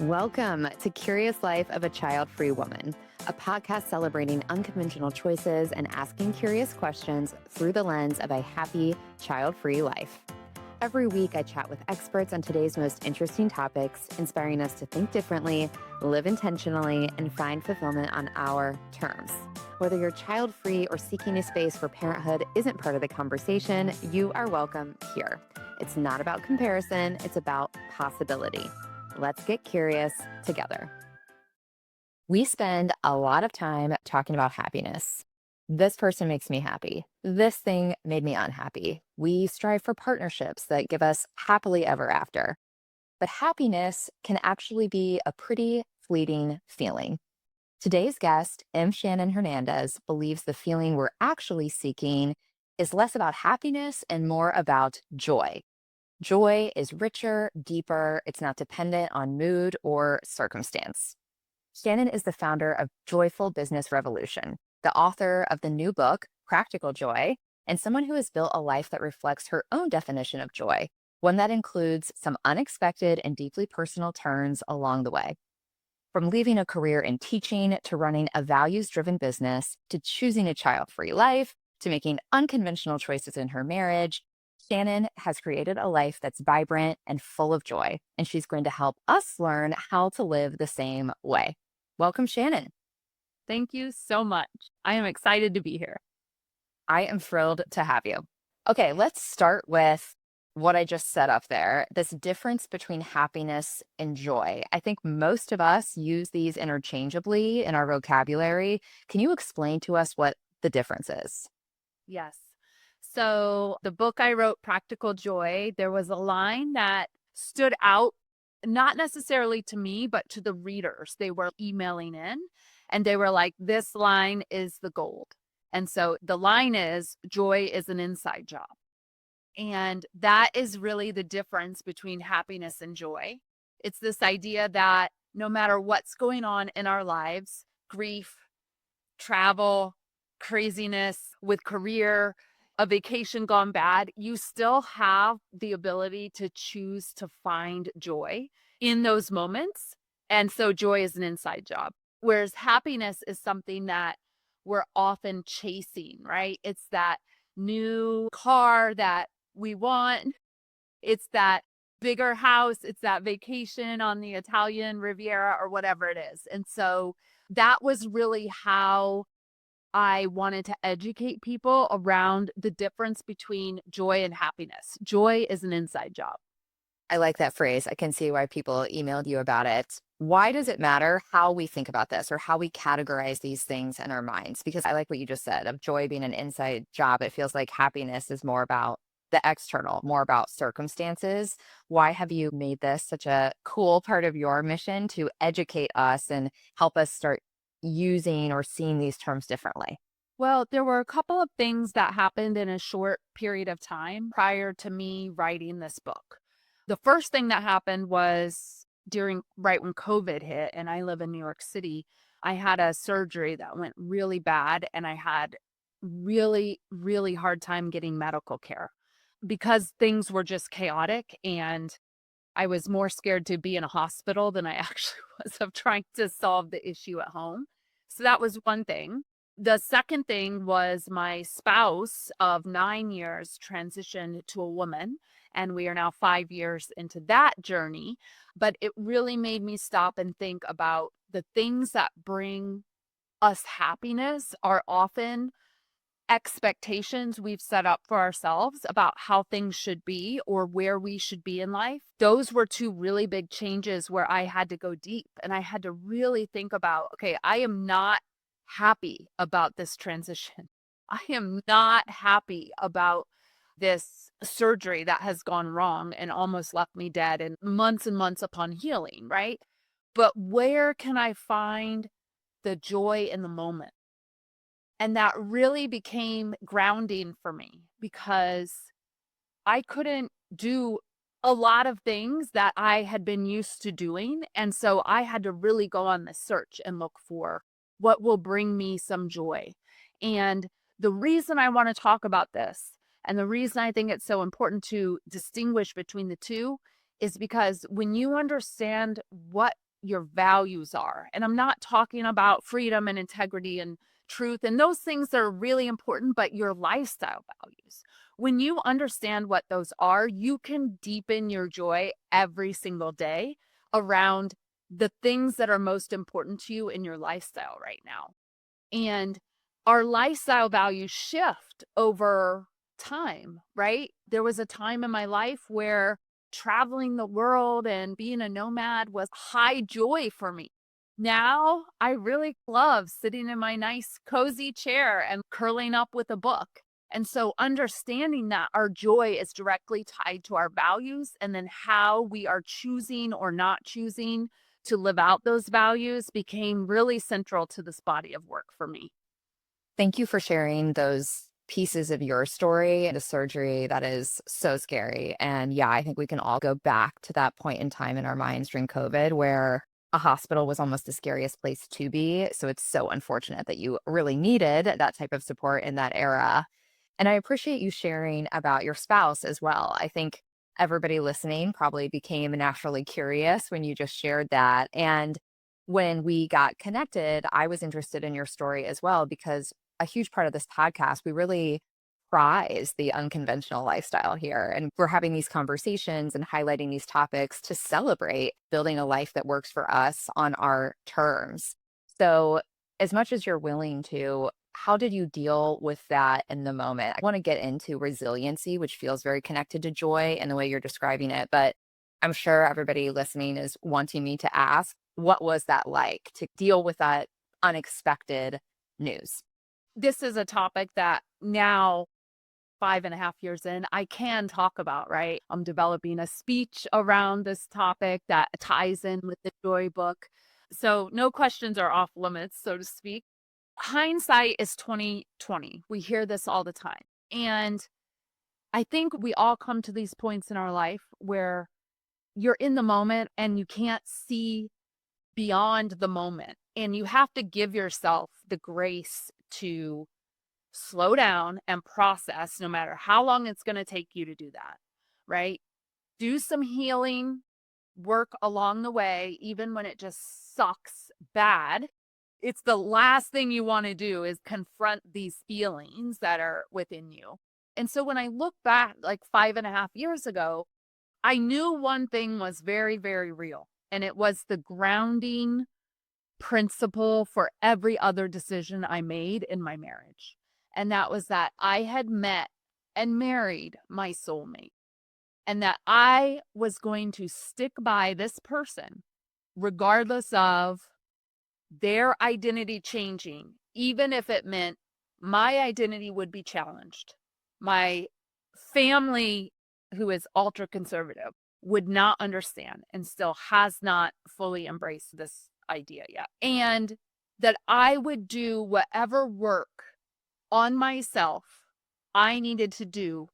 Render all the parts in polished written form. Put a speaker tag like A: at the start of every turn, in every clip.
A: Welcome to Curious Life of a Child-Free Woman, a podcast celebrating unconventional choices and asking curious questions through the lens of a happy, child-free life. Every week, I chat with experts on today's most interesting topics, inspiring us to think differently, live intentionally, and find fulfillment on our terms. Whether you're child-free or seeking a space where parenthood isn't part of the conversation, you are welcome here. It's not about comparison, it's about possibility. Let's get curious together. We spend a lot of time talking about happiness. This person makes me happy. This thing made me unhappy. We strive for partnerships that give us happily ever after. But happiness can actually be a pretty fleeting feeling. Today's guest, Shannon Hernandez, believes the feeling we're actually seeking is less about happiness and more about joy. Joy is richer, deeper. It's not dependent on mood or circumstance. Shannon is the founder of Joyful Business Revolution, the author of the new book, Practical Joy, and someone who has built a life that reflects her own definition of joy, one that includes some unexpected and deeply personal turns along the way. From leaving a career in teaching to running a values-driven business to choosing a child-free life to making unconventional choices in her marriage, Shannon has created a life that's vibrant and full of joy, and she's going to help us learn how to live the same way. Welcome, Shannon.
B: Thank you so much. I am excited to be here.
A: I am thrilled to have you. Okay, let's start with what I just set up there, this difference between happiness and joy. I think most of us use these interchangeably in our vocabulary. Can you explain to us what the difference is?
B: Yes. So, the book I wrote, Practical Joy, there was a line that stood out, not necessarily to me, but to the readers. They were emailing in and they were like, this line is the gold. And so the line is, joy is an inside job. And that is really the difference between happiness and joy. It's this idea that no matter what's going on in our lives, grief, travel, craziness with career, a vacation gone bad, you still have the ability to choose to find joy in those moments. And so joy is an inside job. Whereas happiness is something that we're often chasing, right? It's that new car that we want. It's that bigger house. It's that vacation on the Italian Riviera or whatever it is. And so that was really how I wanted to educate people around the difference between joy and happiness. Joy is an inside job.
A: I like that phrase. I can see why people emailed you about it. Why does it matter how we think about this or how we categorize these things in our minds? Because I like what you just said of joy being an inside job. It feels like happiness is more about the external, more about circumstances. Why have you made this such a cool part of your mission to educate us and help us start using or seeing these terms differently?
B: Well, there were a couple of things that happened in a short period of time prior to me writing this book. The first thing that happened was during right when COVID hit, and I live in New York City. I had a surgery that went really bad, and I had really, really hard time getting medical care because things were just chaotic. And I was more scared to be in a hospital than I actually was of trying to solve the issue at home. So that was one thing. The second thing was my spouse of 9 years transitioned to a woman, and we are now 5 years into that journey. But it really made me stop and think about the things that bring us happiness are often expectations we've set up for ourselves about how things should be or where we should be in life. Those were two really big changes where I had to go deep and I had to really think about, okay, I am not happy about this transition. I am not happy about this surgery that has gone wrong and almost left me dead and months upon healing, right? But where can I find the joy in the moment? And that really became grounding for me because I couldn't do a lot of things that I had been used to doing. And so I had to really go on the search and look for what will bring me some joy. And the reason I want to talk about this and the reason I think it's so important to distinguish between the two is because when you understand what your values are. And I'm not talking about freedom and integrity and truth and those things are really important, but your lifestyle values. When you understand what those are, you can deepen your joy every single day around the things that are most important to you in your lifestyle right now. And our lifestyle values shift over time, right? There was a time in my life where traveling the world and being a nomad was high joy for me. Now I really love sitting in my nice cozy chair and curling up with a book. And so understanding that our joy is directly tied to our values and then how we are choosing or not choosing to live out those values became really central to this body of work for me.
A: Thank you for sharing those pieces of your story. The surgery that is so scary. And yeah, I think we can all go back to that point in time in our minds during COVID where a hospital was almost the scariest place to be. So it's so unfortunate that you really needed that type of support in that era. And I appreciate you sharing about your spouse as well. I think everybody listening probably became naturally curious when you just shared that. And when we got connected, I was interested in your story as well, because a huge part of this podcast, we really prize the unconventional lifestyle here. And we're having these conversations and highlighting these topics to celebrate building a life that works for us on our terms. So, as much as you're willing to, how did you deal with that in the moment? I want to get into resiliency, which feels very connected to joy and the way you're describing it. But I'm sure everybody listening is wanting me to ask, what was that like to deal with that unexpected news?
B: This is a topic that now, 5.5 years in, I can talk about, right? I'm developing a speech around this topic that ties in with the joy book. So no questions are off limits, so to speak. Hindsight is 2020. We hear this all the time. And I think we all come to these points in our life where you're in the moment and you can't see beyond the moment. And you have to give yourself the grace to slow down and process no matter how long it's going to take you to do that, right? Do some healing work along the way, even when it just sucks bad. It's the last thing you want to do is confront these feelings that are within you. And so when I look back like 5.5 years ago, I knew one thing was very, very real, and it was the grounding principle for every other decision I made in my marriage. And that was that I had met and married my soulmate, and that I was going to stick by this person regardless of their identity changing, even if it meant my identity would be challenged. My family, who is ultra conservative, would not understand and still has not fully embraced this idea yet. And that I would do whatever work on myself I needed to do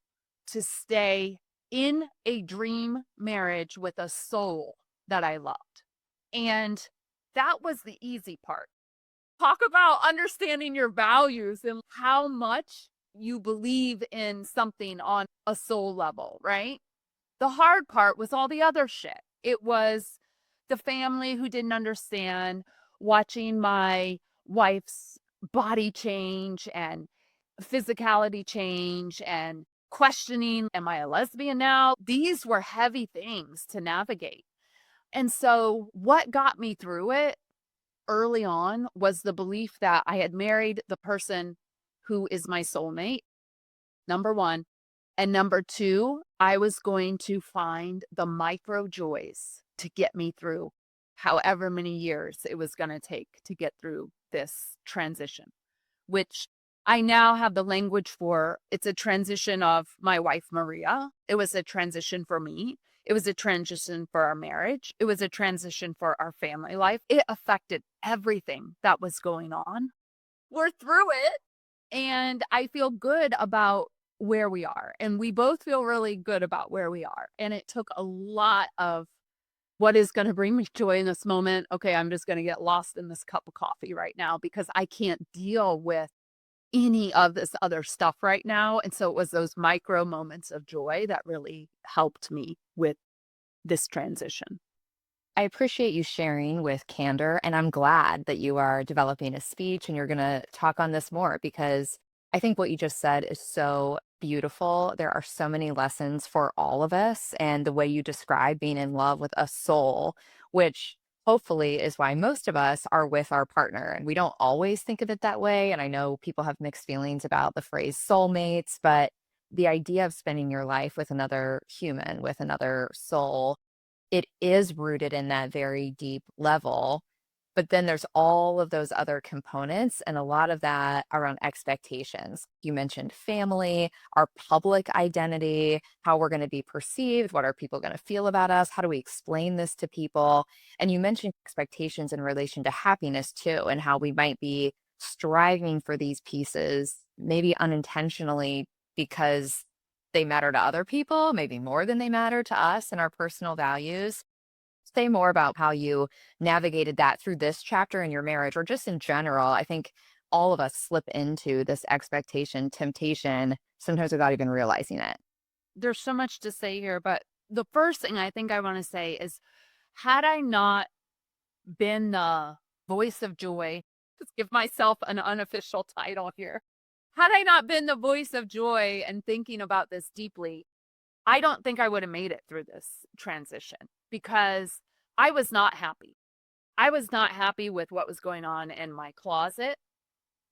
B: to stay in a dream marriage with a soul that I loved. And that was the easy part. Talk about understanding your values and how much you believe in something on a soul level, right? The hard part was all the other shit. It was the family who didn't understand, watching my wife's body change and physicality change and questioning, am I a lesbian now? These were heavy things to navigate. And so, what got me through it early on was the belief that I had married the person who is my soulmate, number one. And number two, I was going to find the micro joys to get me through however many years it was going to take to get through this transition, which I now have the language for. It's a transition of my wife, Maria. It was a transition for me. It was a transition for our marriage. It was a transition for our family life. It affected everything that was going on. We're through it. And I feel good about where we are. And we both feel really good about where we are. And it took a lot of what is going to bring me joy in this moment. Okay, I'm just going to get lost in this cup of coffee right now because I can't deal with any of this other stuff right now. And so it was those micro moments of joy that really helped me with this transition.
A: I appreciate you sharing with candor, and I'm glad that you are developing a speech and you're going to talk on this more because I think what you just said is so beautiful. There are so many lessons for all of us, and the way you describe being in love with a soul, which hopefully is why most of us are with our partner. And we don't always think of it that way. And I know people have mixed feelings about the phrase soulmates, but the idea of spending your life with another human, with another soul, it is rooted in that very deep level. But then there's all of those other components and a lot of that around expectations. You mentioned family, our public identity, how we're going to be perceived, what are people going to feel about us, how do we explain this to people? And you mentioned expectations in relation to happiness too, and how we might be striving for these pieces, maybe unintentionally because they matter to other people, maybe more than they matter to us and our personal values. Say more about how you navigated that through this chapter in your marriage or just in general. I think all of us slip into this expectation, temptation, sometimes without even realizing it.
B: There's so much to say here, but the first thing I think I want to say is, had I not been the voice of joy, just give myself an unofficial title here. Had I not been the voice of joy and thinking about this deeply, I don't think I would have made it through this transition because I was not happy. I was not happy with what was going on in my closet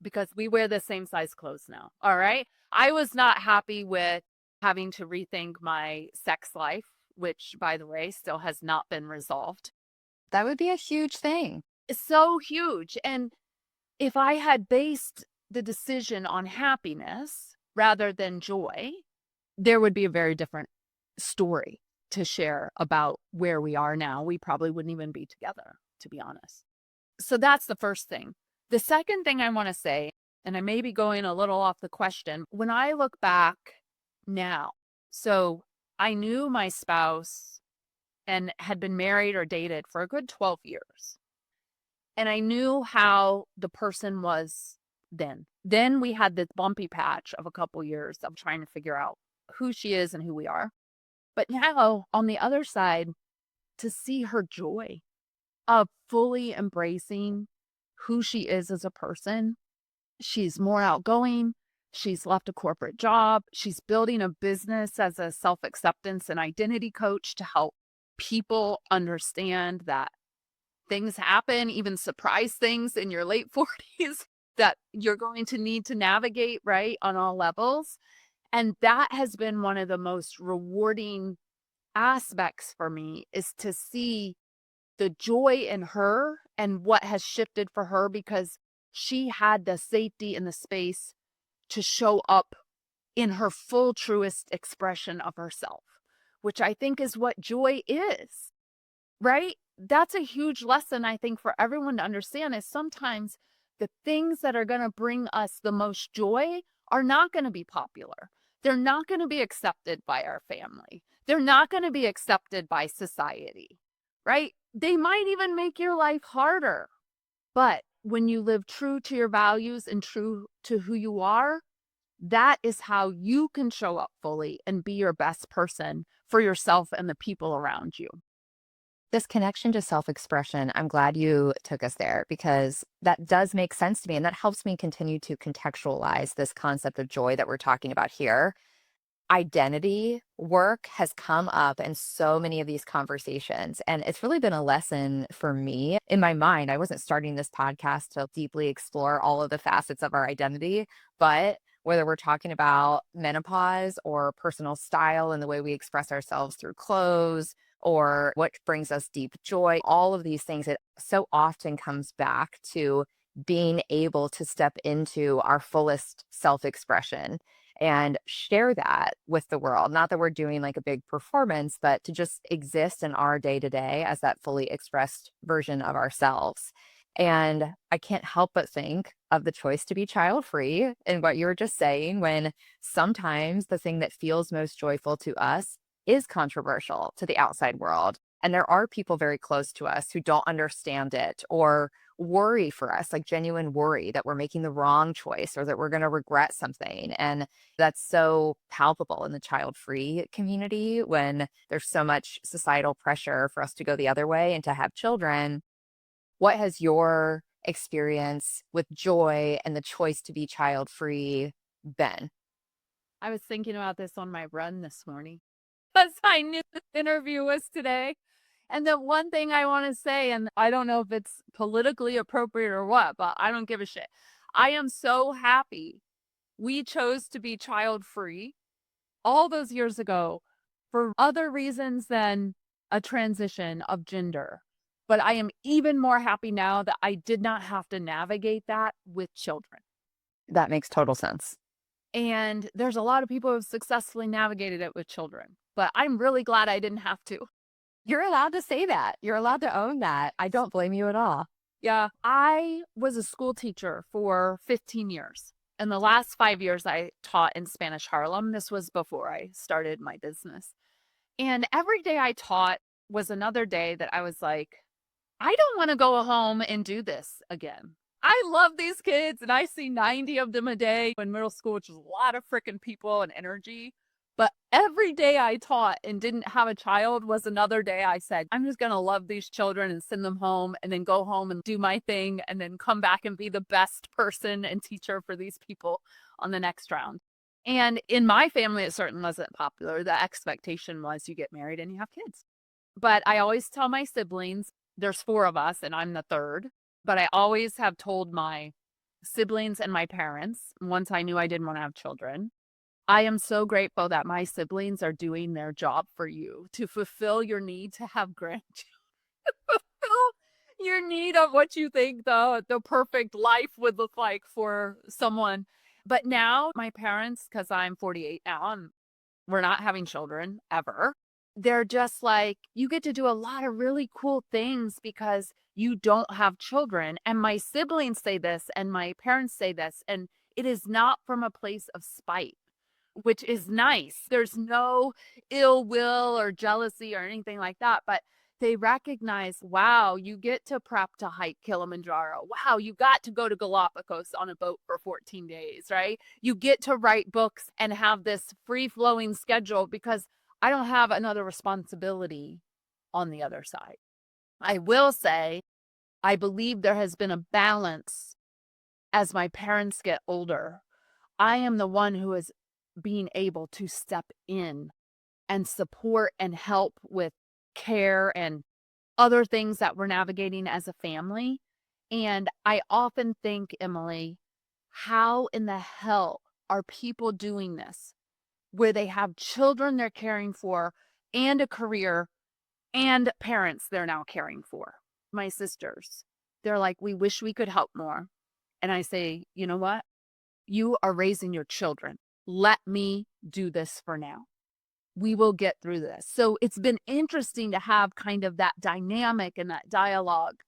B: because we wear the same size clothes now. All right. I was not happy with having to rethink my sex life, which, by the way, still has not been resolved.
A: That would be a huge thing.
B: It's so huge. And if I had based the decision on happiness rather than joy, there would be a very different story to share about where we are now. We probably wouldn't even be together, to be honest. So that's the first thing. The second thing I want to say, and I may be going a little off the question, when I look back now, so I knew my spouse and had been married or dated for a good 12 years. And I knew how the person was then. Then we had this bumpy patch of a couple years of trying to figure out who she is and who we are. But now on the other side, to see her joy of fully embracing who she is as a person, she's more outgoing. She's left a corporate job. She's building a business as a self-acceptance and identity coach to help people understand that things happen, even surprise things in your late 40s that you're going to need to navigate, right, on all levels. And that has been one of the most rewarding aspects for me is to see the joy in her and what has shifted for her because she had the safety and the space to show up in her full, truest expression of herself, which I think is what joy is, right? That's a huge lesson, I think, for everyone to understand is sometimes the things that are going to bring us the most joy are not going to be popular. They're not going to be accepted by our family. They're not going to be accepted by society, right? They might even make your life harder. But when you live true to your values and true to who you are, that is how you can show up fully and be your best person for yourself and the people around you.
A: This connection to self expression, I'm glad you took us there because that does make sense to me. And that helps me continue to contextualize this concept of joy that we're talking about here. Identity work has come up in so many of these conversations. And it's really been a lesson for me in my mind. I wasn't starting this podcast to deeply explore all of the facets of our identity, but whether we're talking about menopause or personal style and the way we express ourselves through clothes or what brings us deep joy, all of these things, it so often comes back to being able to step into our fullest self expression and share that with the world. Not that we're doing like a big performance, but to just exist in our day to day as that fully expressed version of ourselves. And I can't help but think of the choice to be child free and what you were just saying, when sometimes the thing that feels most joyful to us is controversial to the outside world. And there are people very close to us who don't understand it or worry for us, like genuine worry that we're making the wrong choice or that we're going to regret something. And that's so palpable in the child free community when there's so much societal pressure for us to go the other way and to have children. What has your experience with joy and the choice to be child free been?
B: I was thinking about this on my run this morning because I knew this interview was today. And the one thing I want to say, and I don't know if it's politically appropriate or what, but I don't give a shit. I am so happy we chose to be child free all those years ago for other reasons than a transition of gender. But I am even more happy now that I did not have to navigate that with children.
A: That makes total sense.
B: And there's a lot of people who have successfully navigated it with children, but I'm really glad I didn't have to.
A: You're allowed to say that. You're allowed to own that. I don't blame you at all.
B: Yeah, I was a school teacher for 15 years. And the last 5 years I taught in Spanish Harlem. This was before I started my business. And every day I taught was another day that I was like, I don't want to go home and do this again. I love these kids and I see 90 of them a day in middle school, which is a lot of freaking people and energy. But every day I taught and didn't have a child was another day I said, I'm just going to love these children and send them home and then go home and do my thing and then come back and be the best person and teacher for these people on the next round. And in my family, it certainly wasn't popular. The expectation was you get married and you have kids. But I always tell my siblings, there's 4 of us and I'm the third, but I always have told my siblings and my parents, once I knew I didn't want to have children, I am so grateful that my siblings are doing their job for you to fulfill your need to have grandchildren, fulfill your need of what you think the perfect life would look like for someone. But now my parents, because I'm 48 now and we're not having children ever, they're just like, you get to do a lot of really cool things because you don't have children. And my siblings say this and my parents say this, and it is not from a place of spite, which is nice. There's no ill will or jealousy or anything like that, but they recognize, wow, you get to prep to hike Kilimanjaro. Wow, you got to go to Galapagos on a boat for 14 days, right? You get to write books and have this free-flowing schedule because I don't have another responsibility on the other side. I will say, I believe there has been a balance as my parents get older. I am the one who is being able to step in and support and help with care and other things that we're navigating as a family. And I often think, Emily, how in the hell are people doing this where they have children they're caring for and a career and parents they're now caring for? My sisters, they're like, we wish we could help more. And I say, you know what? You are raising your children. Let me do this for now. We will get through this. So it's been interesting to have kind of that dynamic and that dialogue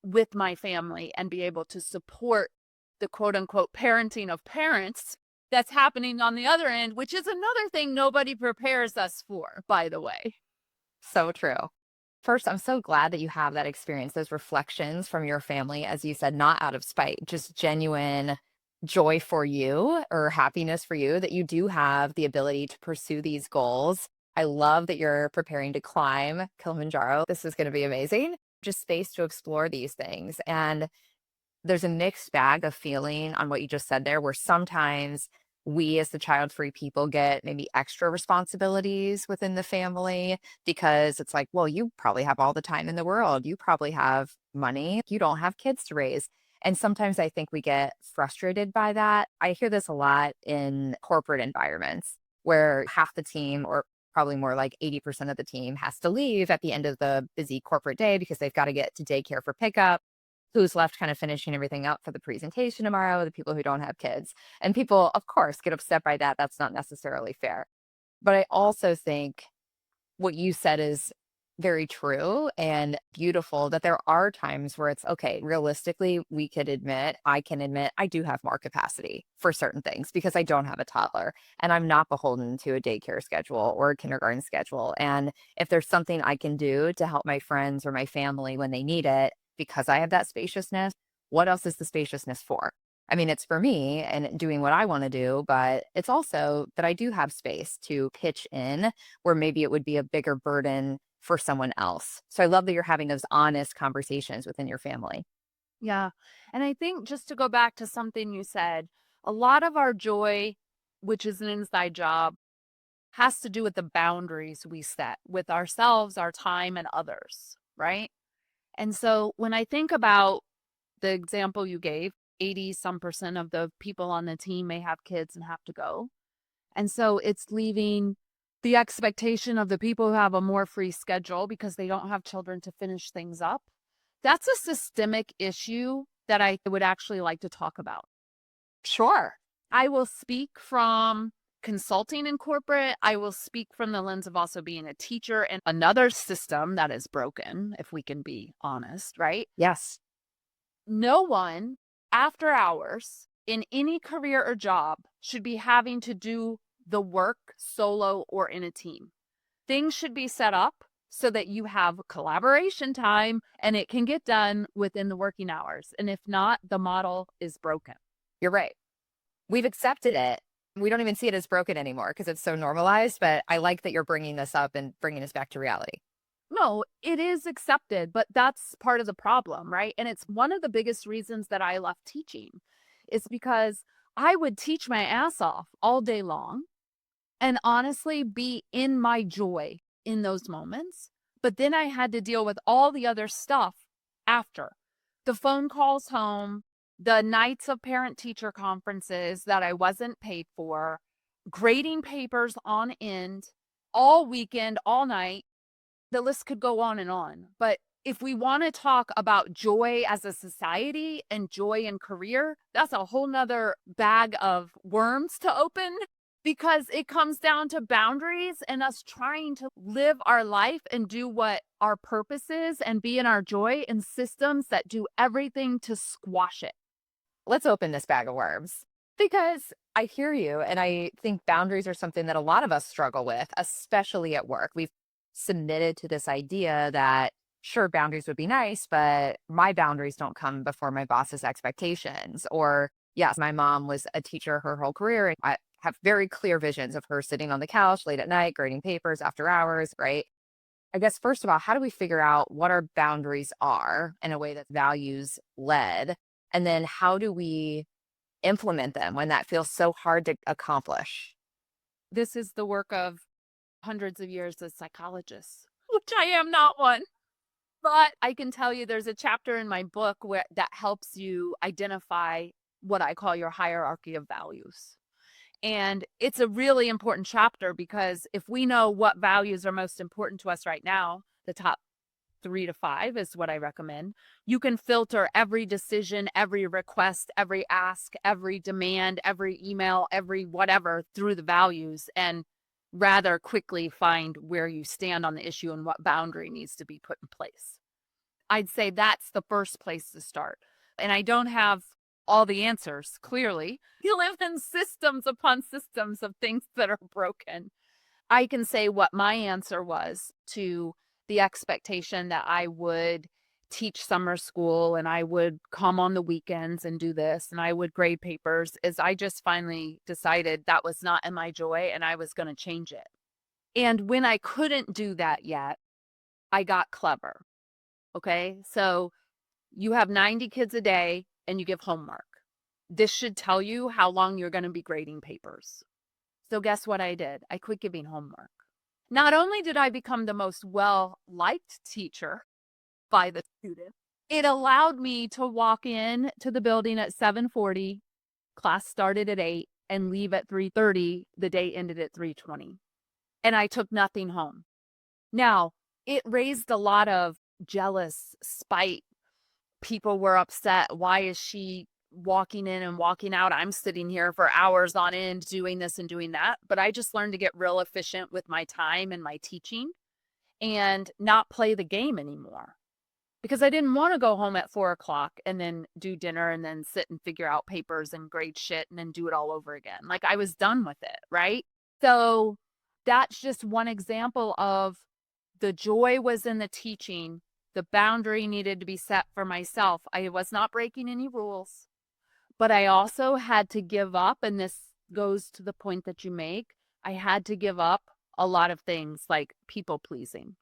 B: with my family and be able to support the quote unquote parenting of parents that's happening on the other end, which is another thing nobody prepares us for, by the way.
A: So true. First, I'm so glad that you have that experience, those reflections from your family, as you said, not out of spite, just genuine joy for you or happiness for you that you do have the ability to pursue these goals. I love that you're preparing to climb Kilimanjaro. This is going to be amazing. Just space to explore these things. And there's a mixed bag of feeling on what you just said there, where sometimes we as the child free people get maybe extra responsibilities within the family because it's like, well, you probably have all the time in the world. You probably have money. You don't have kids to raise. And sometimes I think we get frustrated by that. I hear this a lot in corporate environments where half the team, or probably more like 80% of the team, has to leave at the end of the busy corporate day because they've got to get to daycare for pickup. Who's left kind of finishing everything up for the presentation tomorrow? The people who don't have kids. And people, of course, get upset by that. That's not necessarily fair. But I also think what you said is very true and beautiful that there are times where it's okay. Realistically, I can admit I do have more capacity for certain things because I don't have a toddler and I'm not beholden to a daycare schedule or a kindergarten schedule. And if there's something I can do to help my friends or my family when they need it because I have that spaciousness, what else is the spaciousness for? I mean, it's for me and doing what I want to do, but it's also that I do have space to pitch in where maybe it would be a bigger burden for someone else. So I love that you're having those honest conversations within your family.
B: Yeah. And I think just to go back to something you said, a lot of our joy, which is an inside job, has to do with the boundaries we set with ourselves, our time, and others, right? And so when I think about the example you gave, 80 some percent of the people on the team may have kids and have to go. And so it's leaving the expectation of the people who have a more free schedule because they don't have children to finish things up. That's a systemic issue that I would actually like to talk about.
A: Sure.
B: I will speak from consulting in corporate. I will speak from the lens of also being a teacher and another system that is broken, if we can be honest, right?
A: Yes.
B: No one after hours in any career or job should be having to do the work solo or in a team. Things should be set up so that you have collaboration time and it can get done within the working hours. And if not, the model is broken.
A: You're right. We've accepted it. We don't even see it as broken anymore because it's so normalized. But I like that you're bringing this up and bringing us back to reality.
B: No, it is accepted, but that's part of the problem, right? And it's one of the biggest reasons that I left teaching is because I would teach my ass off all day long and honestly be in my joy in those moments. But then I had to deal with all the other stuff after the phone calls home, the nights of parent teacher conferences that I wasn't paid for, grading papers on end all weekend, all night. The list could go on and on. But if we want to talk about joy as a society and joy in career, that's a whole nother bag of worms to open because it comes down to boundaries and us trying to live our life and do what our purpose is and be in our joy in systems that do everything to squash it.
A: Let's open this bag of worms because I hear you. And I think boundaries are something that a lot of us struggle with, especially at work. We've submitted to this idea that sure, boundaries would be nice, but my boundaries don't come before my boss's expectations. Or, yes, my mom was a teacher her whole career. And I have very clear visions of her sitting on the couch late at night, grading papers after hours, right? I guess, first of all, how do we figure out what our boundaries are in a way that's values led? And then how do we implement them when that feels so hard to accomplish?
B: This is the work of hundreds of years as psychologists, which I am not one. But I can tell you there's a chapter in my book where that helps you identify what I call your hierarchy of values. And it's a really important chapter because if we know what values are most important to us right now, the top 3 to 5 is what I recommend. You can filter every decision, every request, every ask, every demand, every email, every whatever through the values and rather quickly find where you stand on the issue and what boundary needs to be put in place. I'd say that's the first place to start. And I don't have all the answers, clearly. You live in systems upon systems of things that are broken. I can say what my answer was to the expectation that I would teach summer school and I would come on the weekends and do this and I would grade papers is I just finally decided that was not in my joy and I was going to change it. And when I couldn't do that yet, I got clever. Okay. So you have 90 kids a day and you give homework. This should tell you how long you're going to be grading papers. So guess what I did? I quit giving homework. Not only did I become the most well-liked teacher by the students, it allowed me to walk in to the building at 7:40, class started at 8, and leave at 3:30. The day ended at 3:20. And I took nothing home. Now, it raised a lot of jealous spite. People were upset. Why is she walking in and walking out? I'm sitting here for hours on end doing this and doing that. But I just learned to get real efficient with my time and my teaching. and not play the game anymore. Because I didn't want to go home at 4 o'clock and then do dinner and then sit and figure out papers and grade shit and then do it all over again. Like I was done with it, right? So that's just one example of the joy was in the teaching. The boundary needed to be set for myself. I was not breaking any rules, but I also had to give up. And this goes to the point that you make. I had to give up a lot of things like people pleasing,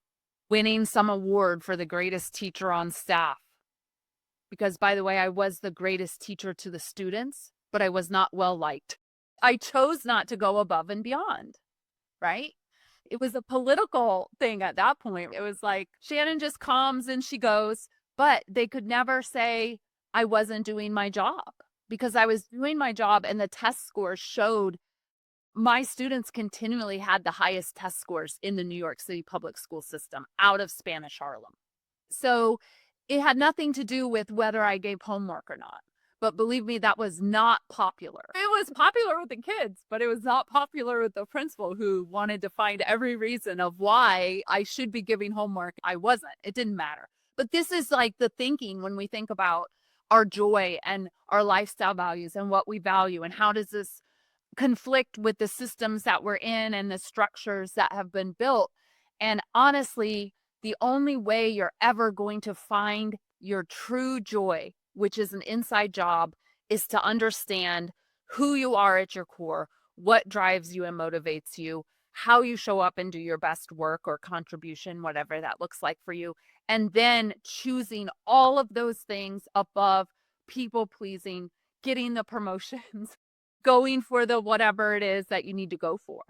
B: winning some award for the greatest teacher on staff. Because, by the way, I was the greatest teacher to the students, but I was not well liked. I chose not to go above and beyond, right? It was a political thing at that point. It was like, Shannon just comes and she goes, but they could never say I wasn't doing my job because I was doing my job and the test scores showed my students continually had the highest test scores in the New York City public school system out of Spanish Harlem. So it had nothing to do with whether I gave homework or not. But believe me, that was not popular. It was popular with the kids, but it was not popular with the principal who wanted to find every reason of why I should be giving homework. I wasn't. It didn't matter. But this is like the thinking when we think about our joy and our lifestyle values and what we value and how does this conflict with the systems that we're in and the structures that have been built. And honestly, the only way you're ever going to find your true joy, which is an inside job, is to understand who you are at your core, what drives you and motivates you, how you show up and do your best work or contribution, whatever that looks like for you. And then choosing all of those things above people pleasing, getting the promotions, going for the whatever it is that you need to go for.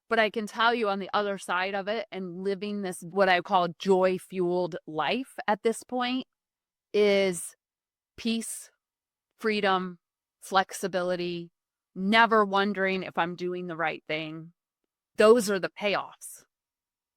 B: But I can tell you on the other side of it and living this, what I call joy fueled life at this point, is peace, freedom, flexibility, never wondering if I'm doing the right thing. Those are the payoffs.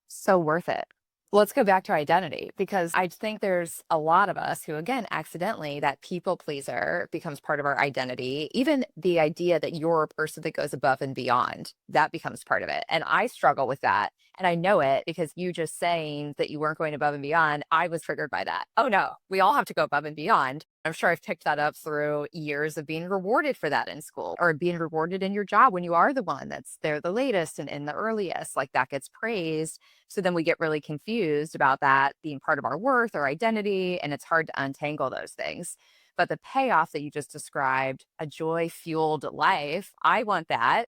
A: So worth it. Let's go back to identity, because I think there's a lot of us who, again, accidentally, that people pleaser becomes part of our identity. Even the idea that you're a person that goes above and beyond, that becomes part of it. And I struggle with that. And I know it because you just saying that you weren't going above and beyond, I was triggered by that. Oh no, we all have to go above and beyond. I'm sure I've picked that up through years of being rewarded for that in school, or being rewarded in your job when you are the one that's there the latest and in the earliest, like that gets praised. So then we get really confused about that being part of our worth or identity, and it's hard to untangle those things. But the payoff that you just described, a joy fueled life, I want that.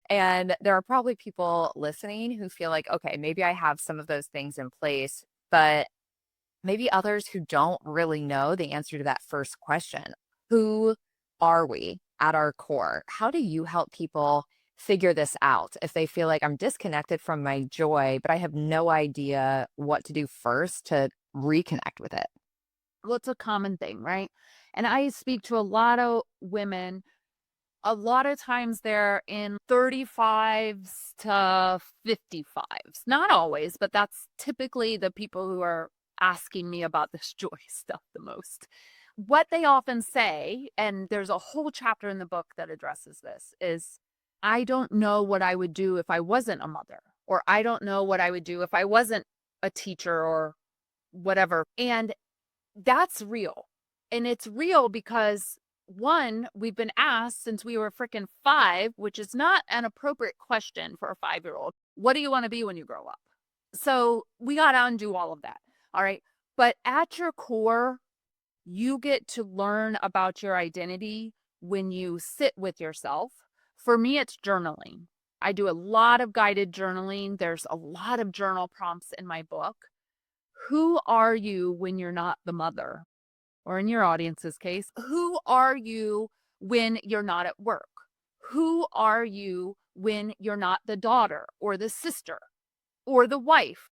A: And there are probably people listening who feel like, okay, maybe I have some of those things in place, but maybe others who don't really know the answer to that first question. Who are we at our core? How do you help people figure this out if they feel like I'm disconnected from my joy, but I have no idea what to do first to reconnect with it?
B: Well, it's a common thing, right? And I speak to a lot of women. A lot of times they're in 35s to 55s. Not always, but that's typically the people who are asking me about this joy stuff the most. What they often say, and there's a whole chapter in the book that addresses this, is I don't know what I would do if I wasn't a mother, or I don't know what I would do if I wasn't a teacher or whatever. And that's real. And it's real because one, we've been asked since we were freaking 5, which is not an appropriate question for a 5-year-old. What do you want to be when you grow up? So we got to undo all of that. All right. But at your core, you get to learn about your identity when you sit with yourself. For me, it's journaling. I do a lot of guided journaling. There's a lot of journal prompts in my book. Who are you when you're not the mother? Or in your audience's case, who are you when you're not at work? Who are you when you're not the daughter or the sister or the wife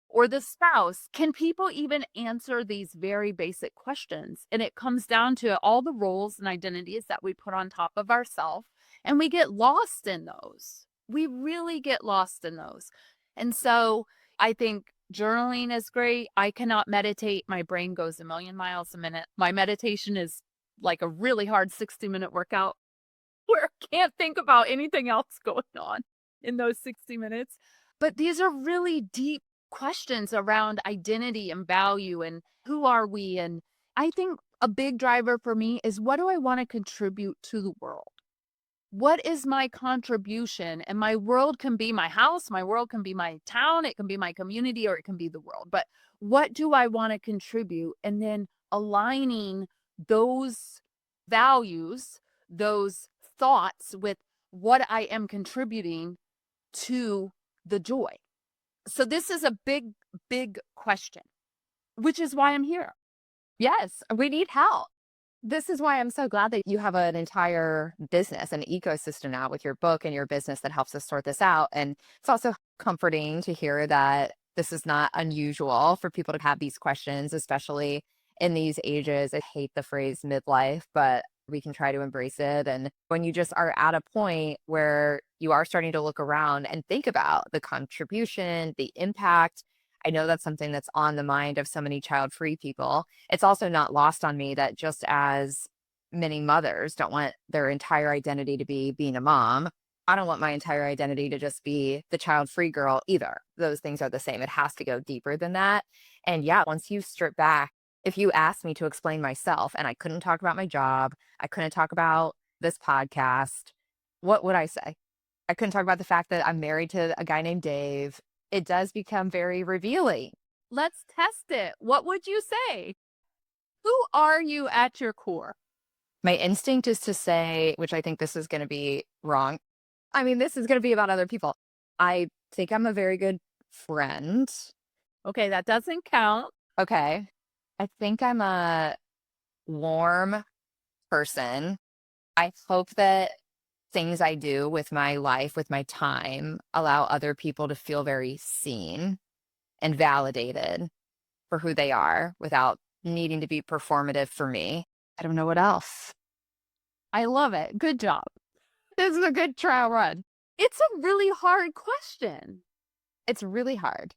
B: or the spouse? Can people even answer these very basic questions? And it comes down to all the roles and identities that we put on top of ourselves, and we get lost in those. We really get lost in those. And so I think journaling is great. I cannot meditate. My brain goes a million miles a minute. My meditation is like a really hard 60-minute workout where I can't think about anything else going on in those 60 minutes. But these are really deep questions around identity and value and who are we? And I think a big driver for me is, what do I want to contribute to the world? What is my contribution? And my world can be my house, my world can be my town, it can be my community, or it can be the world. But what do I want to contribute? And then aligning those values, those thoughts with what I am contributing to the joy. So this is a big, big question, which is why I'm here.
A: Yes, we need help. This is why I'm so glad that you have an entire business, an ecosystem now with your book and your business that helps us sort this out. And it's also comforting to hear that this is not unusual for people to have these questions, especially in these ages. I hate the phrase midlife, but we can try to embrace it. And when you just are at a point where you are starting to look around and think about the contribution, the impact, I know that's something that's on the mind of so many child-free people. It's also not lost on me that just as many mothers don't want their entire identity to be being a mom, I don't want my entire identity to just be the child-free girl either. Those things are the same. It has to go deeper than that. And yeah, once you strip back, if you asked me to explain myself and I couldn't talk about my job, I couldn't talk about this podcast, what would I say? I couldn't talk about the fact that I'm married to a guy named Dave. It does become very revealing.
B: Let's test it. What would you say? Who are you at your core?
A: My instinct is to say, which I think this is going to be wrong. I mean, this is going to be about other people. I think I'm a very good friend.
B: Okay, that doesn't count.
A: Okay. I think I'm a warm person. I hope that things I do with my life, with my time, allow other people to feel very seen and validated for who they are without needing to be performative for me. I don't know what else.
B: I love it. Good job.
A: This is a good trial run.
B: It's a really hard question.
A: It's really hard.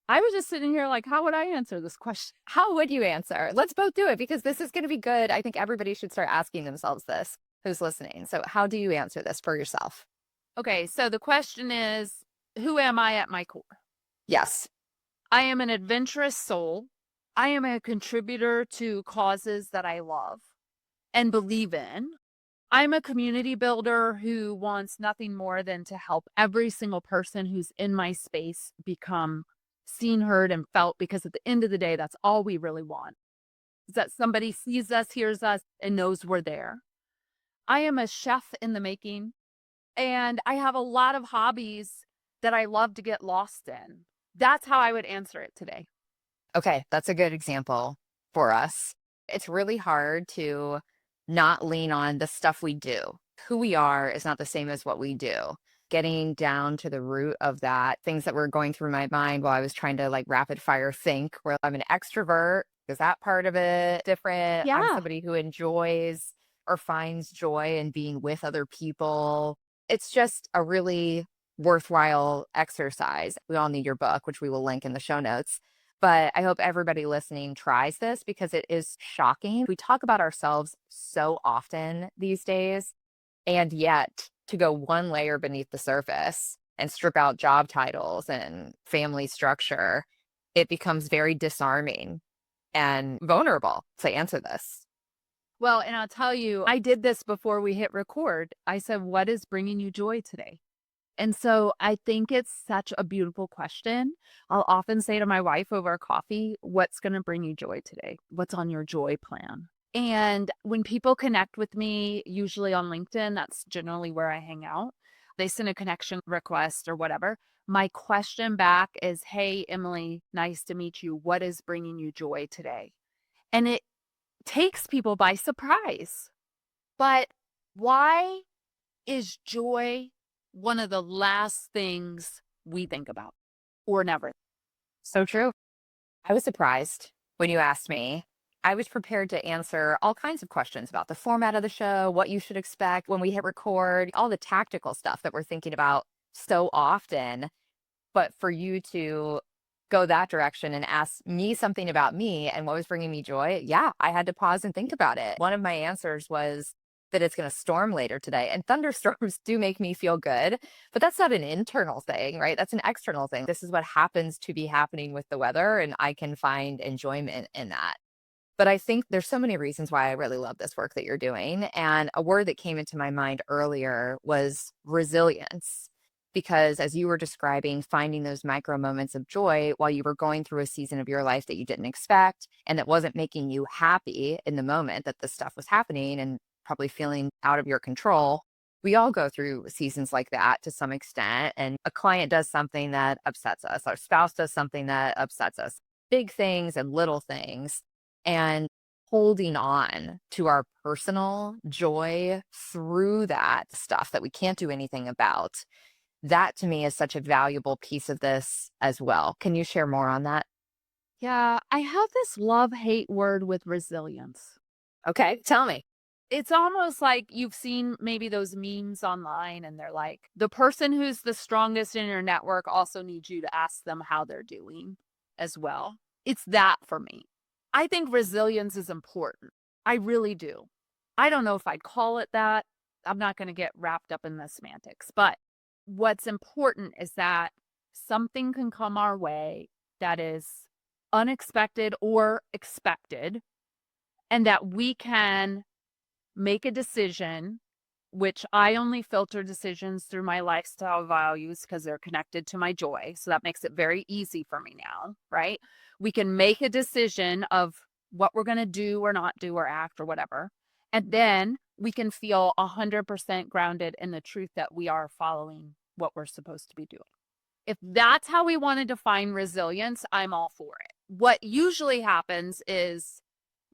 B: I was just sitting here like, how would I answer this question?
A: How would you answer? Let's both do it because this is going to be good. I think everybody should start asking themselves this who's listening. So, how do you answer this for yourself?
B: Okay, so the question is, who am I at my core?
A: Yes.
B: I am an adventurous soul. I am a contributor to causes that I love and believe in. I'm a community builder who wants nothing more than to help every single person who's in my space become seen, heard, and felt, because at the end of the day, that's all we really want, is that somebody sees us, hears us, and knows we're there. I am a chef in the making, and I have a lot of hobbies that I love to get lost in. That's how I would answer it today.
A: Okay. That's a good example for us. It's really hard to not lean on the stuff we do. Who we are is not the same as what we do. Getting down to the root of that, things that were going through my mind while I was trying to like rapid fire think, where I'm an extrovert. Is that part of it different? I'm
B: Yeah.
A: somebody who enjoys or finds joy in being with other people. It's just a really worthwhile exercise. We all need your book, which we will link in the show notes. But I hope everybody listening tries this because it is shocking. We talk about ourselves so often these days, and yet to go one layer beneath the surface and strip out job titles and family structure, it becomes very disarming and vulnerable to answer this.
B: Well, and I'll tell you, I did this before we hit record. I said, what is bringing you joy today? And so I think it's such a beautiful question. I'll often say to my wife over coffee, what's going to bring you joy today? What's on your joy plan? And when people connect with me, usually on LinkedIn, that's generally where I hang out. They send a connection request or whatever. My question back is, hey, Emily, nice to meet you. What is bringing you joy today? And it takes people by surprise. But why is joy one of the last things we think about, or never?
A: So true. I was surprised when you asked me. I was prepared to answer all kinds of questions about the format of the show, what you should expect when we hit record, all the tactical stuff that we're thinking about so often. But for you to go that direction and ask me something about me and what was bringing me joy, yeah, I had to pause and think about it. One of my answers was that it's going to storm later today. And thunderstorms do make me feel good, but that's not an internal thing, right? That's an external thing. This is what happens to be happening with the weather, and I can find enjoyment in that. But I think there's so many reasons why I really love this work that you're doing. And a word that came into my mind earlier was resilience. Because as you were describing, finding those micro moments of joy while you were going through a season of your life that you didn't expect and that wasn't making you happy in the moment that this stuff was happening and probably feeling out of your control. We all go through seasons like that to some extent. And a client does something that upsets us, our spouse does something that upsets us, big things and little things. And holding on to our personal joy through that stuff that we can't do anything about, that to me is such a valuable piece of this as well. Can you share more on that?
B: Yeah, I have this love-hate word with resilience.
A: Okay, tell me.
B: It's almost like you've seen maybe those memes online and they're like, the person who's the strongest in your network also needs you to ask them how they're doing as well. It's that for me. I think resilience is important. I really do. I don't know if I'd call it that. I'm not going to get wrapped up in the semantics, but what's important is that something can come our way that is unexpected or expected, and that we can make a decision, which I only filter decisions through my lifestyle values because they're connected to my joy. So that makes it very easy for me now, right? We can make a decision of what we're going to do or not do or act or whatever. And then we can feel 100% grounded in the truth that we are following what we're supposed to be doing. If that's how we want to define resilience, I'm all for it. What usually happens is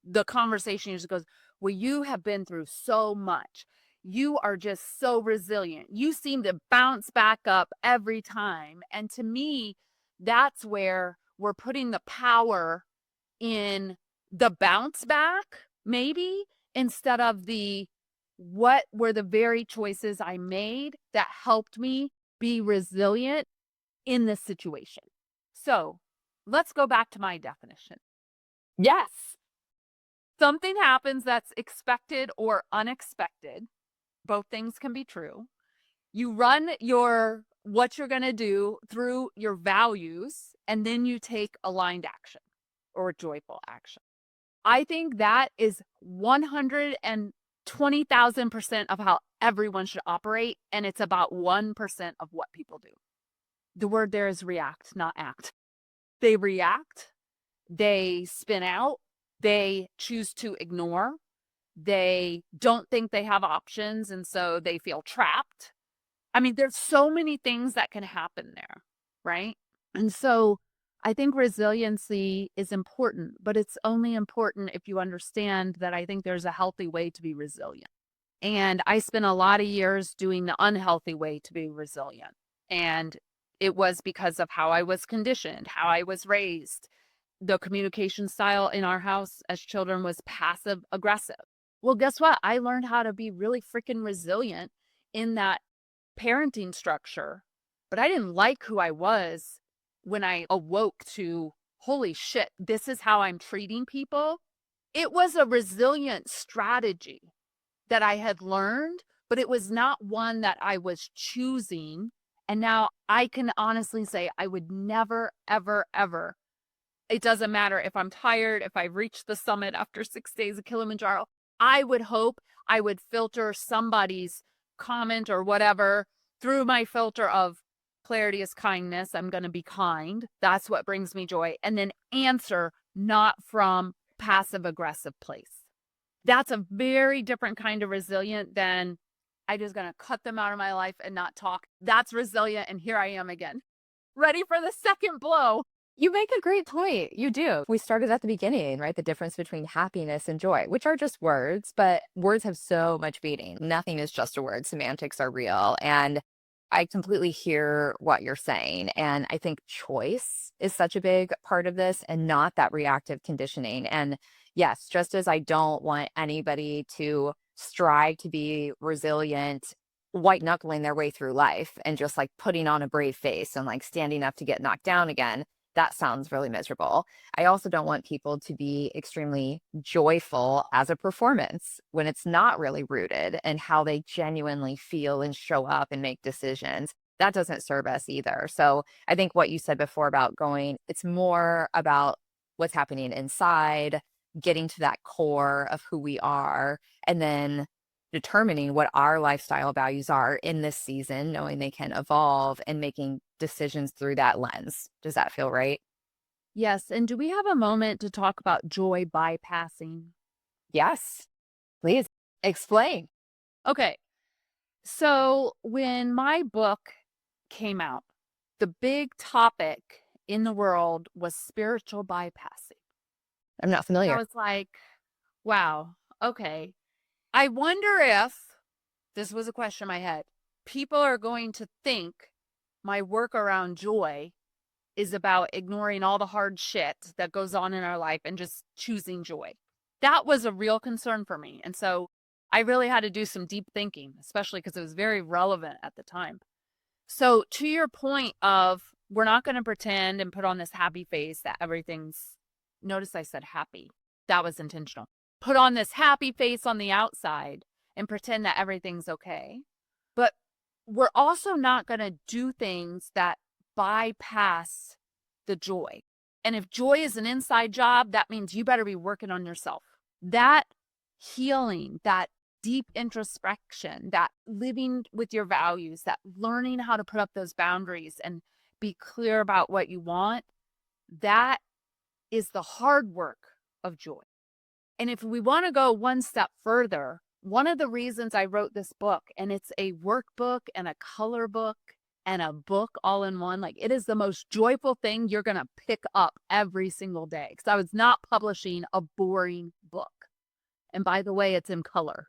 B: the conversation usually goes, well, you have been through so much. You are just so resilient. You seem to bounce back up every time. And to me, that's where we're putting the power in the bounce back, maybe, instead of the what were the very choices I made that helped me be resilient in this situation. So let's go back to my definition.
A: Yes.
B: Something happens that's expected or unexpected. Both things can be true. You run what you're going to do through your values, and then you take aligned action or joyful action. I think that is 120,000% of how everyone should operate, and it's about 1% of what people do. The word there is react, not act. They react, they spin out, they choose to ignore, they don't think they have options, and so they feel trapped. I mean, there's so many things that can happen there, right? And so I think resiliency is important, but it's only important if you understand that I think there's a healthy way to be resilient. And I spent a lot of years doing the unhealthy way to be resilient. And it was because of how I was conditioned, how I was raised. The communication style in our house as children was passive aggressive. Well, guess what? I learned how to be really freaking resilient in that parenting structure, but I didn't like who I was when I awoke to, holy shit, this is how I'm treating people. It was a resilient strategy that I had learned, but it was not one that I was choosing. And now I can honestly say I would never, ever, ever. It doesn't matter if I'm tired, if I've reached the summit after 6 days of Kilimanjaro. I would hope I would filter somebody's comment or whatever through my filter of clarity is kindness. I'm going to be kind. That's what brings me joy. And then answer not from passive aggressive place. That's a very different kind of resilient than I just going to cut them out of my life and not talk. That's resilient. And here I am again, ready for the second blow.
A: You make a great point. You do. We started at the beginning, right? The difference between happiness and joy, which are just words, but words have so much meaning. Nothing is just a word. Semantics are real. And I completely hear what you're saying. And I think choice is such a big part of this and not that reactive conditioning. And yes, just as I don't want anybody to strive to be resilient, white knuckling their way through life and just like putting on a brave face and like standing up to get knocked down again. that sounds really miserable. I also don't want people to be extremely joyful as a performance when it's not really rooted in how they genuinely feel and show up and make decisions. That doesn't serve us either. So I think what you said before about going, it's more about what's happening inside, getting to that core of who we are, and then determining what our lifestyle values are in this season, knowing they can evolve and making decisions through that lens. Does that feel right?
B: Yes. And do we have a moment to talk about joy bypassing?
A: Yes. Please explain.
B: Okay. So when my book came out, the big topic in the world was spiritual bypassing.
A: I'm not
B: I
A: familiar.
B: was like, wow, okay. I wonder if this was a question in my head. People are going to think my work around joy is about ignoring all the hard shit that goes on in our life and just choosing joy. That was a real concern for me. And so I really had to do some deep thinking, especially because it was very relevant at the time. So to your point of we're not going to pretend and put on this happy face that everything's, notice I said happy. That was intentional. Put on this happy face on the outside and pretend that everything's okay. But we're also not going to do things that bypass the joy. And if joy is an inside job, that means you better be working on yourself. That healing, that deep introspection, that living with your values, that learning how to put up those boundaries and be clear about what you want, that is the hard work of joy. And if we want to go one step further, one of the reasons I wrote this book, and it's a workbook and a color book and a book all in one, like it is the most joyful thing you're going to pick up every single day. Because I was not publishing a boring book. And by the way, it's in color.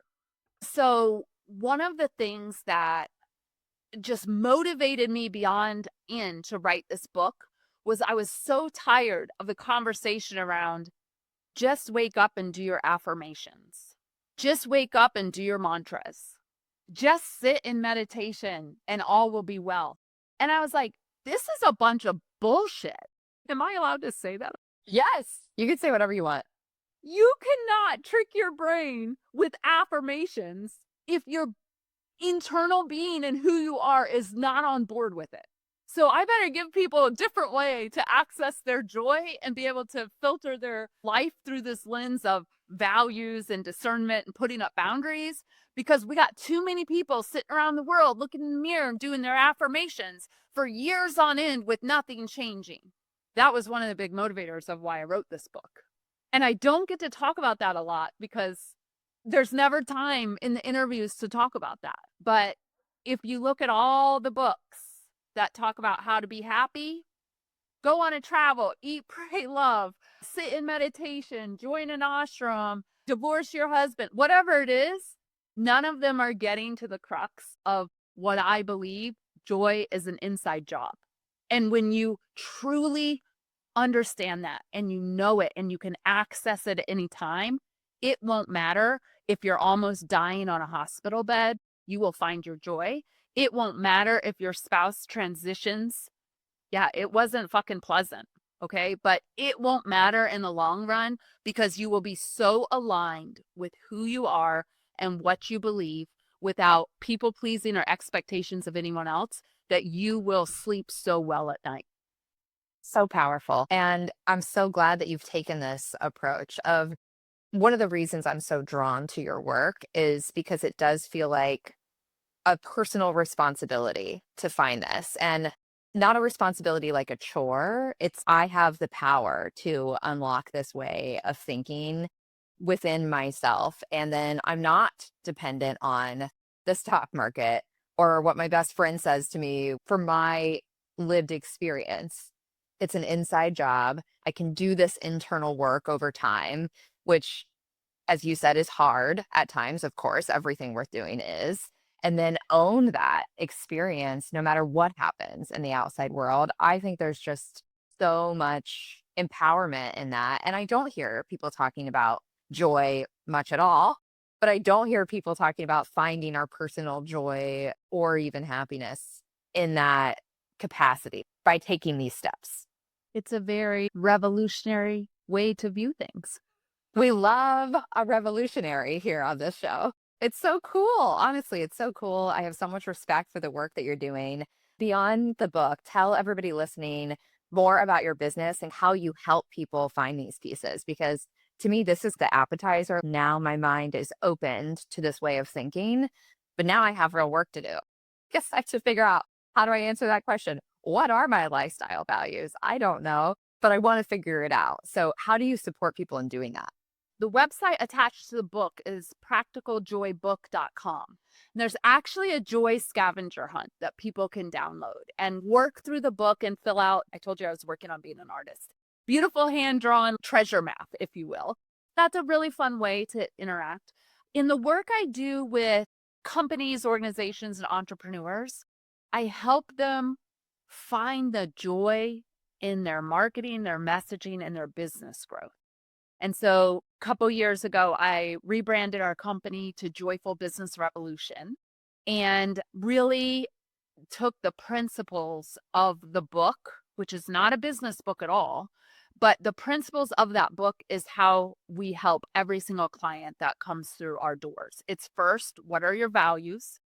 B: So one of the things that just motivated me beyond in to write this book was I was so tired of the conversation around just wake up and do your affirmations. Just wake up and do your mantras. Just sit in meditation and all will be well. And I was like, this is a bunch of bullshit. Am I allowed to say that?
A: Yes. You can say whatever you want.
B: You cannot trick your brain with affirmations if your internal being and who you are is not on board with it. So I better give people a different way to access their joy and be able to filter their life through this lens of values and discernment and putting up boundaries, because we got too many people sitting around the world looking in the mirror and doing their affirmations for years on end with nothing changing. That was one of the big motivators of why I wrote this book. And I don't get to talk about that a lot because there's never time in the interviews to talk about that. But if you look at all the books that talk about how to be happy, go on a travel, eat, pray, love, sit in meditation, join an ashram, divorce your husband, whatever it is, none of them are getting to the crux of what I believe joy is an inside job. And when you truly understand that and you know it and you can access it at any time, it won't matter if you're almost dying on a hospital bed, you will find your joy. It won't matter if your spouse transitions. Yeah, it wasn't fucking pleasant. Okay. But it won't matter in the long run because you will be so aligned with who you are and what you believe without people pleasing or expectations of anyone else that you will sleep so well at night.
A: So powerful. And I'm so glad that you've taken this approach of one of the reasons I'm so drawn to your work is because it does feel like a personal responsibility to find this and not a responsibility like a chore. It's I have the power to unlock this way of thinking within myself. And then I'm not dependent on the stock market or what my best friend says to me for my lived experience. It's an inside job. I can do this internal work over time, which, as you said, is hard at times. Of course, everything worth doing is. And then own that experience no matter what happens in the outside world. I think there's just so much empowerment in that. And I don't hear people talking about joy much at all, but I don't hear people talking about finding our personal joy or even happiness in that capacity by taking these steps.
B: It's a very revolutionary way to view things.
A: We love a revolutionary here on this show. It's so cool. Honestly, it's so cool. I have so much respect for the work that you're doing. Beyond the book, tell everybody listening more about your business and how you help people find these pieces. Because to me, this is the appetizer. Now my mind is opened to this way of thinking, but now I have real work to do. Guess I have to figure out, how do I answer that question? What are my lifestyle values? I don't know, but I want to figure it out. So, how do you support people in doing that?
B: The website attached to the book is practicaljoybook.com. And there's actually a joy scavenger hunt that people can download and work through the book and fill out. I told you I was working on being an artist. Beautiful hand drawn treasure map, if you will. That's a really fun way to interact. In the work I do with companies, organizations, and entrepreneurs, I help them find the joy in their marketing, their messaging, and their business growth. And so a couple years ago, I rebranded our company to Joyful Business Revolution and really took the principles of the book, which is not a business book at all, but the principles of that book is how we help every single client that comes through our doors. It's first, what are your values?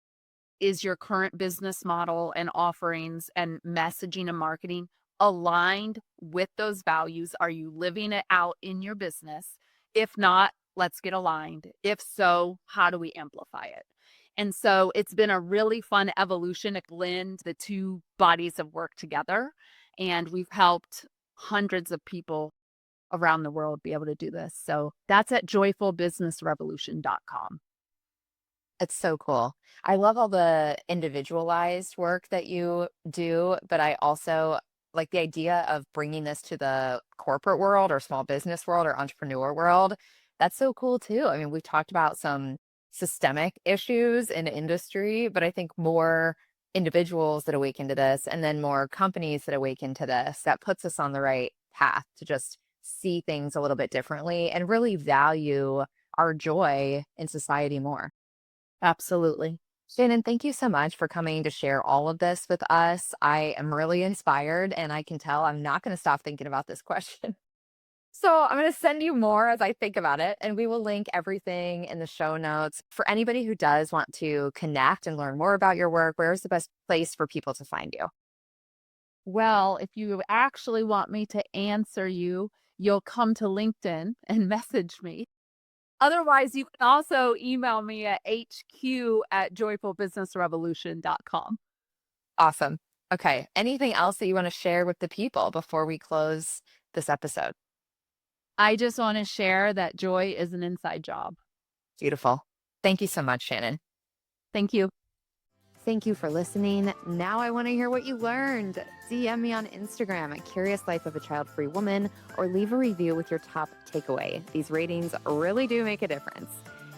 B: Is your current business model and offerings and messaging and marketing aligned with those values? Are you living it out in your business? If not, let's get aligned. If so, how do we amplify it? And so it's been a really fun evolution to blend the two bodies of work together. And we've helped hundreds of people around the world be able to do this. So that's at joyfulbusinessrevolution.com.
A: It's so cool. I love all the individualized work that you do, but I also like the idea of bringing this to the corporate world or small business world or entrepreneur world. That's so cool too. I mean, we've talked about some systemic issues in industry, but I think more individuals that awaken to this and then more companies that awaken to this, that puts us on the right path to just see things a little bit differently and really value our joy in society more.
B: Absolutely.
A: Shannon, thank you so much for coming to share all of this with us. I am really inspired, and I can tell I'm not going to stop thinking about this question. So I'm going to send you more as I think about it, and we will link everything in the show notes. For anybody who does want to connect and learn more about your work, where's the best place for people to find you?
B: Well, if you actually want me to answer you, you'll come to LinkedIn and message me. Otherwise, you can also email me at hq@joyfulbusinessrevolution.com.
A: Awesome. Okay. Anything else that you want to share with the people before we close this episode?
B: I just want to share that joy is an inside job.
A: Beautiful. Thank you so much, Shannon.
B: Thank you.
A: Thank you for listening. Now I want to hear what you learned. DM me on Instagram at Curious Life of a Child-Free Woman or leave a review with your top takeaway. These ratings really do make a difference.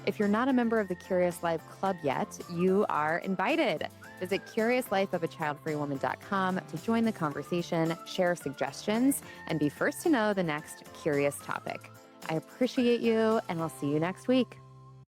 A: If you're not a member of the Curious Life Club yet, you are invited. Visit CuriousLifeOfAChildFreeWoman.com to join the conversation, share suggestions, and be first to know the next curious topic. I appreciate you, and I'll see you next week.